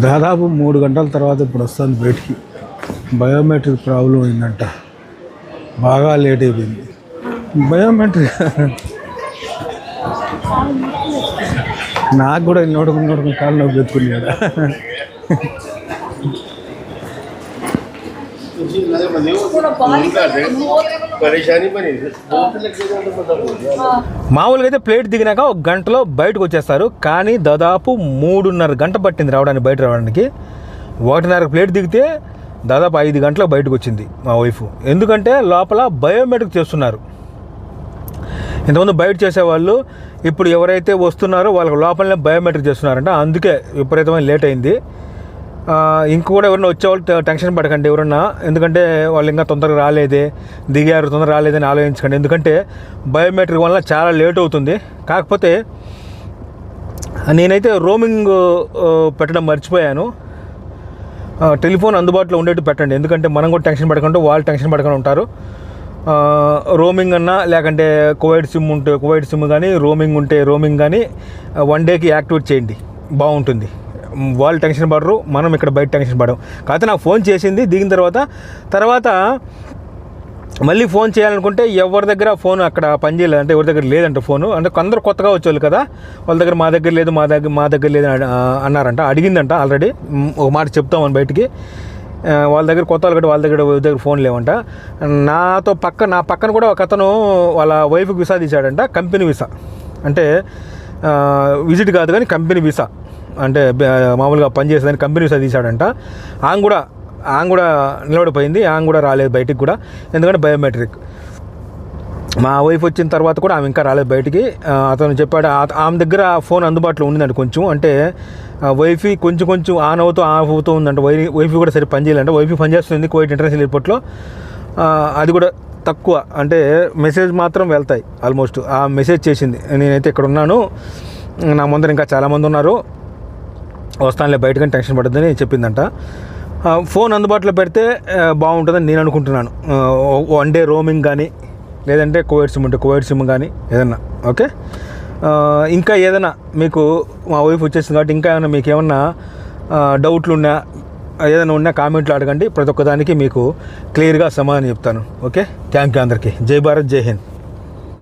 దాదాపు 3 గంటల తర్వాత ఇప్పుడు వస్తాను బయటికి. బయోమెట్రిక్ ప్రాబ్లం అయిందంట, బాగా లేట్ అయిపోయింది. బయోమెట్రిక్ నాకు కూడా నోడుకుని కాళ్ళు నొప్పి పెట్టుకున్నాడు. మామూలుగా అయితే ప్లేట్ దిగినాక 1 గంటలో బయటకు వచ్చేస్తారు, కానీ దాదాపు 3.5 గంట పట్టింది రావడానికి, బయట రావడానికి. 1.5 ప్లేట్ దిగితే దాదాపు 5 గంటలకు బయటకు వచ్చింది మా వైఫ్. ఎందుకంటే లోపల బయోమెట్రిక్ చేస్తున్నారు. ఇంతకుముందు బయట చేసేవాళ్ళు ఇప్పుడు ఎవరైతే వస్తున్నారో వాళ్ళకి లోపలనే బయోమెట్రిక్ చేస్తున్నారంట, అందుకే విపరీతమైన లేట్ అయింది. ఇంక కూడా ఎవరైనా వచ్చేవాళ్ళు టెన్షన్ పడకండి ఎవరన్నా, ఎందుకంటే వాళ్ళు ఇంకా తొందరగా రాలేదే, దిగారు తొందరగా రాలేదని ఆలోచించకండి. ఎందుకంటే బయోమెట్రిక్ వల్ల చాలా లేట్ అవుతుంది. కాకపోతే నేనైతే రోమింగ్ పెట్టడం మర్చిపోయాను. టెలిఫోన్ అందుబాటులో ఉండేట్టు పెట్టండి, ఎందుకంటే మనం కూడా టెన్షన్ పడకుండా వాళ్ళు టెన్షన్ పడకుండా ఉంటారు. రోమింగ్ అన్నా లేకంటే కువైట్ సిమ్ ఉంటే కువైట్ సిమ్ కానీ, రోమింగ్ ఉంటే రోమింగ్ కానీ 1 డేకి యాక్టివేట్ చేయండి, బాగుంటుంది. వాళ్ళు టెన్షన్ పడరు, మనం ఇక్కడ బయట టెన్షన్ పడము. కాకపోతే నాకు ఫోన్ చేసింది దిగిన తర్వాత మళ్ళీ ఫోన్ చేయాలనుకుంటే ఎవరి దగ్గర ఫోన్ అక్కడ పనిచేయలేదు, అంటే ఎవరి దగ్గర లేదంట ఫోను. అంటే కొందరు కొత్తగా వచ్చేవాళ్ళు కదా, వాళ్ళ దగ్గర మా దగ్గర లేదు అన్నారంట. అడిగిందంట ఆల్రెడీ, ఒక మాట చెప్తామని బయటికి. వాళ్ళ దగ్గర కొత్త వాళ్ళు వాళ్ళ దగ్గర ఫోన్ లేవంట. నా పక్కన కూడా ఒక అతను వాళ్ళ వైఫ్కి వీసా తీశాడంట, కంపెనీ వీసా. అంటే విజిట్ కాదు కానీ కంపెనీ వీసా, అంటే మామూలుగా పనిచేసేదాన్ని కంపెనీ వీసా తీశాడంట. ఆమె కూడా నిలబడిపోయింది, ఆమె కూడా రాలేదు బయటికి కూడా, ఎందుకంటే బయోమెట్రిక్. మా వైఫ్ వచ్చిన తర్వాత కూడా ఆమె ఇంకా రాలేదు బయటికి. అతను చెప్పాడు ఆమె దగ్గర ఫోన్ అందుబాటులో ఉండిందంట కొంచెం, అంటే వైఫై కొంచెం ఆన్ అవుతూ ఆఫ్ అవుతూ ఉందంట. వైఫై కూడా సరి పనిచేయాలంటే, వైఫై పనిచేస్తుంది కువైట్ ఇంటర్నేషనల్ ఎయిర్పోర్ట్లో. అది కూడా తక్కువ, అంటే మెసేజ్ మాత్రం వెళ్తాయి ఆల్మోస్ట్. ఆ మెసేజ్ చేసింది, నేనైతే ఇక్కడ ఉన్నాను, నా ముందర ఇంకా చాలామంది ఉన్నారు, వస్తానులే బయటకని టెన్షన్ పడుతుందని చెప్పిందంట. ఫోన్ అందుబాటులో పెడితే బాగుంటుందని నేను అనుకుంటున్నాను. 1 డే రోమింగ్ కానీ, లేదంటే కువైట్ సిమ్ ఉంటే కువైట్ సిమ్ కానీ ఏదన్నా. ఓకే, ఇంకా ఏదైనా మీకు మా వైఫ్ వచ్చేసింది కాబట్టి ఇంకా ఏమైనా మీకు ఏమన్నా డౌట్లు ఏదైనా ఉన్నా కామెంట్లు అడగండి, ప్రతి ఒక్కదానికి మీకు క్లియర్గా సమాధానం చెప్తాను. ఓకే, థ్యాంక్ యూ అందరికీ. జై భారత్, జై హింద్.